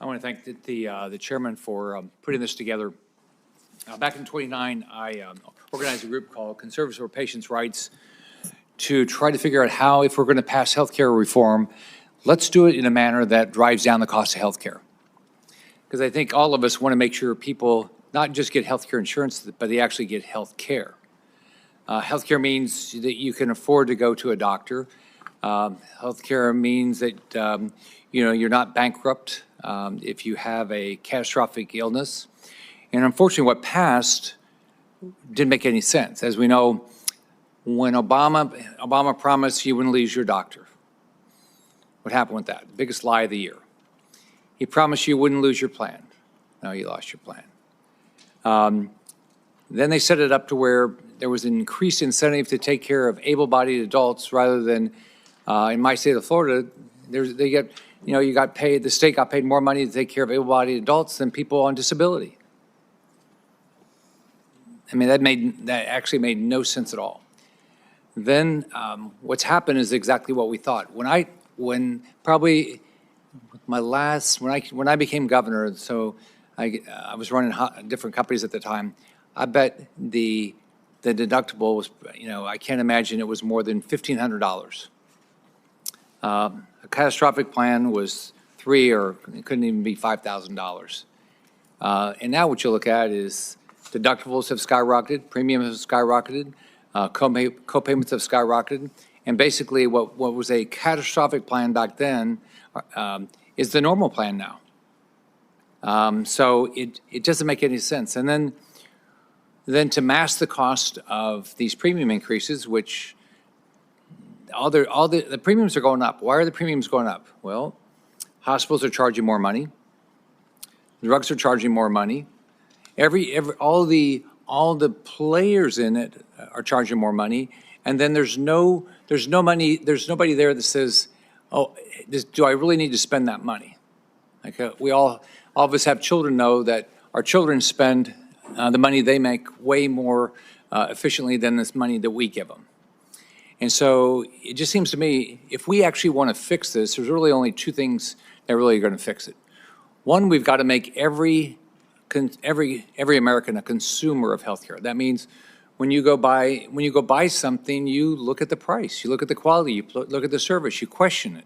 I want to thank the chairman for putting this together. Back in '29, I organized a group called Conservatives for Patients' Rights to try to figure out how, if we're going to pass healthcare reform, let's do it in a manner that drives down the cost of healthcare. Because I think all of us want to make sure people not just get healthcare insurance, but they actually get healthcare. Healthcare means that you can afford to go to a doctor. Healthcare means that you're not bankrupt if you have a catastrophic illness. And unfortunately, what passed didn't make any sense. As we know, when Obama promised you wouldn't lose your doctor, what happened with that? Biggest lie of the year. He promised you wouldn't lose your plan. No, you lost your plan. Then they set it up to where there was an increased incentive to take care of able-bodied adults rather than, in my state of Florida, you got paid, the state got paid more money to take care of able-bodied adults than people on disability. I mean, that actually made no sense at all. Then what's happened is exactly what we thought. When I became governor, so I was running different companies at the time. I bet the deductible was, I can't imagine it was more than $1,500. A catastrophic plan was $3,000, or it couldn't even be $5,000. And now what you look at is deductibles have skyrocketed, premiums have skyrocketed, co-payments have skyrocketed, and basically what was a catastrophic plan back then is the normal plan now. So it doesn't make any sense. And then to mask the cost of these premium increases, which the premiums are going up. Why are the premiums going up? Well, hospitals are charging more money. Drugs are charging more money. All the players in it are charging more money, and then there's no money. There's nobody there that says, "Oh, do I really need to spend that money?" Like all of us have children, know that our children spend the money they make way more efficiently than this money that we give them. And so it just seems to me, if we actually want to fix this, there's really only two things that really are going to fix it. One, we've got to make every American a consumer of healthcare. That means when you go buy something, you look at the price, you look at the quality, you look at the service, you question it.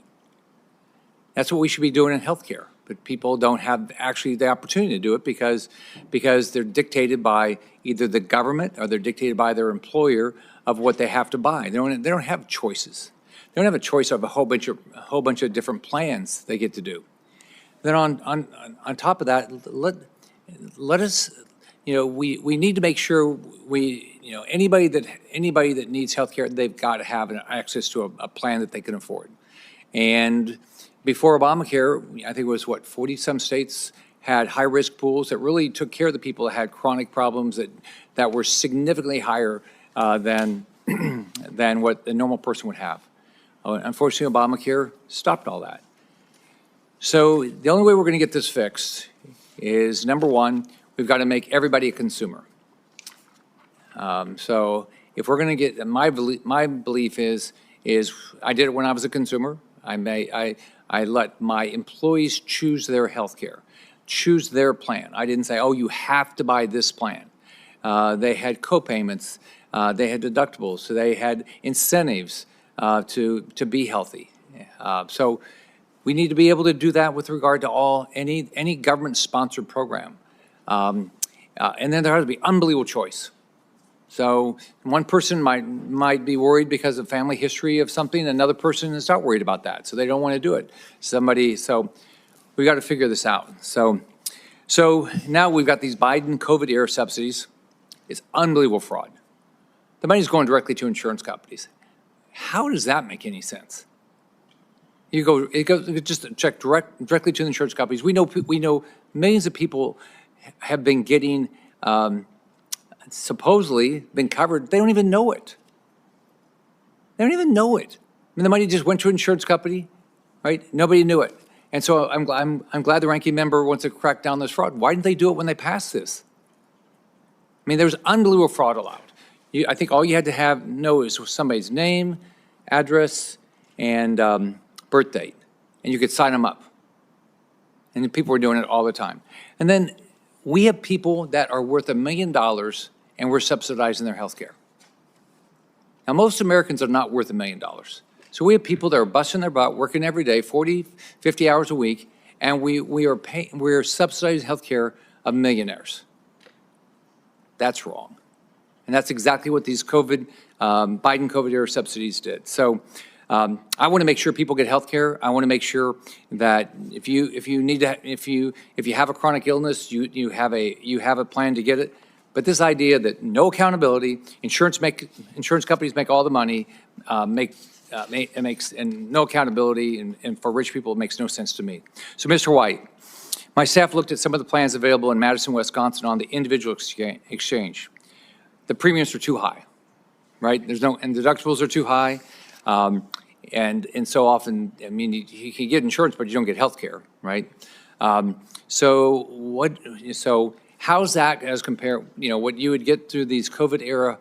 That's what we should be doing in healthcare. But people don't have actually the opportunity to do it because they're dictated by either the government or they're dictated by their employer of what they have to buy. They don't have choices. They don't have a choice of a whole bunch of different plans they get to do. Then on top of that, let us, we need to make sure anybody that needs health care, they've got to have access to a plan that they can afford. And before Obamacare, I think it was 40-some states had high-risk pools that really took care of the people that had chronic problems that were significantly higher than what a normal person would have. Unfortunately, Obamacare stopped all that. So the only way we're going to get this fixed is, number one, we've got to make everybody a consumer. So if we're going to get, my belief is I did it when I was a consumer. I let my employees choose their health care, choose their plan. I didn't say, oh, you have to buy this plan. They had co-payments, they had deductibles, so they had incentives to be healthy. So we need to be able to do that with regard to any government-sponsored program. And then there has to be unbelievable choice. So one person might be worried because of family history of something. Another person is not worried about that, so they don't want to do it. So we got to figure this out. So now we've got these Biden COVID-era subsidies. It's unbelievable fraud. The money's going directly to insurance companies. How does that make any sense? It goes just check directly to the insurance companies. We know millions of people have been getting supposedly been covered. They don't even know it. They don't even know it. I mean, the money just went to an insurance company, right? Nobody knew it. And so I'm glad the ranking member wants to crack down this fraud. Why didn't they do it when they passed this? I mean, there was unbelievable fraud allowed. I think all you had to know is somebody's name, address, and birth date, and you could sign them up. And people are doing it all the time. And then we have people that are worth $1 million and we're subsidizing their health care. Now, most Americans are not worth $1 million. So we have people that are busting their butt, working every day, 40, 50 hours a week, and we're subsidizing health care of millionaires. That's wrong. And that's exactly what these Biden COVID era subsidies did. So I want to make sure people get health care. I want to make sure that if you have a chronic illness, you have a plan to get it. But this idea that no accountability, insurance companies make all the money, and no accountability, and for rich people, it makes no sense to me. So, Mr. White, my staff looked at some of the plans available in Madison, Wisconsin on the individual exchange. The premiums are too high, right? And deductibles are too high. And so often, I mean, you can get insurance, but you don't get health care, right? So how's that as compared, what you would get through these COVID era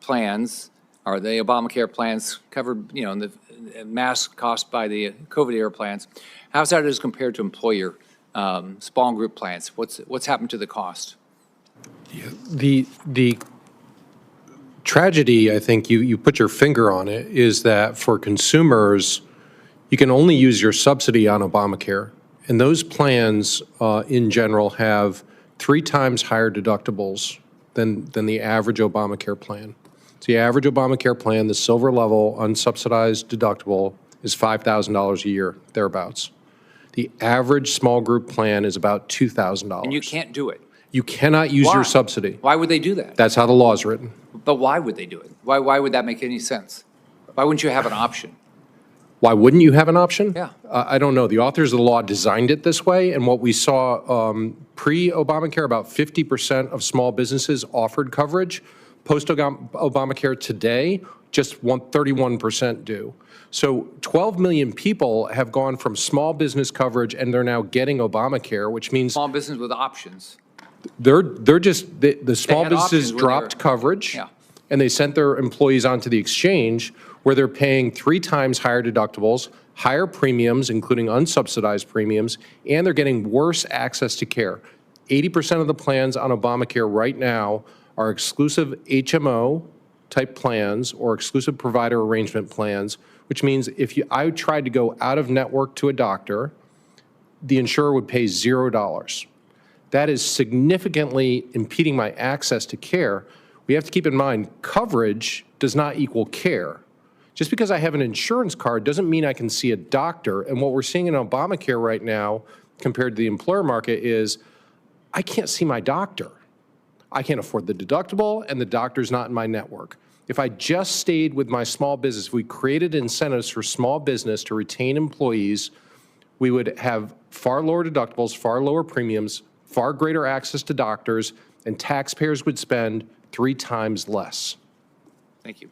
plans, or the Obamacare plans covered, the mass cost by the COVID era plans, how's that as compared to employer small group plans? What's happened to the cost? Yeah, the tragedy, I think you put your finger on it, is that for consumers, you can only use your subsidy on Obamacare. And those plans in general have 3 times higher deductibles than the average Obamacare plan. So the average Obamacare plan, the silver level unsubsidized deductible, is $5,000 a year, thereabouts. The average small group plan is about $2,000. And you can't do it. You cannot use your subsidy. Why would they do that? That's how the law is written. But why would they do it? Why would that make any sense? Why wouldn't you have an option? Why wouldn't you have an option? Yeah. I don't know. The authors of the law designed it this way, and what we saw pre-Obamacare, about 50% of small businesses offered coverage. Post-Obamacare today, just 31% do. So 12 million people have gone from small business coverage, and they're now getting Obamacare, which means small business with options. The small businesses dropped coverage, yeah, and they sent their employees onto the exchange, where they're paying 3 times higher deductibles, higher premiums, including unsubsidized premiums, and they're getting worse access to care. 80% of the plans on Obamacare right now are exclusive HMO type plans or exclusive provider arrangement plans, which means if I tried to go out of network to a doctor, the insurer would pay $0. That is significantly impeding my access to care. We have to keep in mind, coverage does not equal care. Just because I have an insurance card doesn't mean I can see a doctor. And what we're seeing in Obamacare right now, compared to the employer market, is I can't see my doctor. I can't afford the deductible, and the doctor's not in my network. If I just stayed with my small business, if we created incentives for small business to retain employees, we would have far lower deductibles, far lower premiums, far greater access to doctors, and taxpayers would spend 3 times less. Thank you.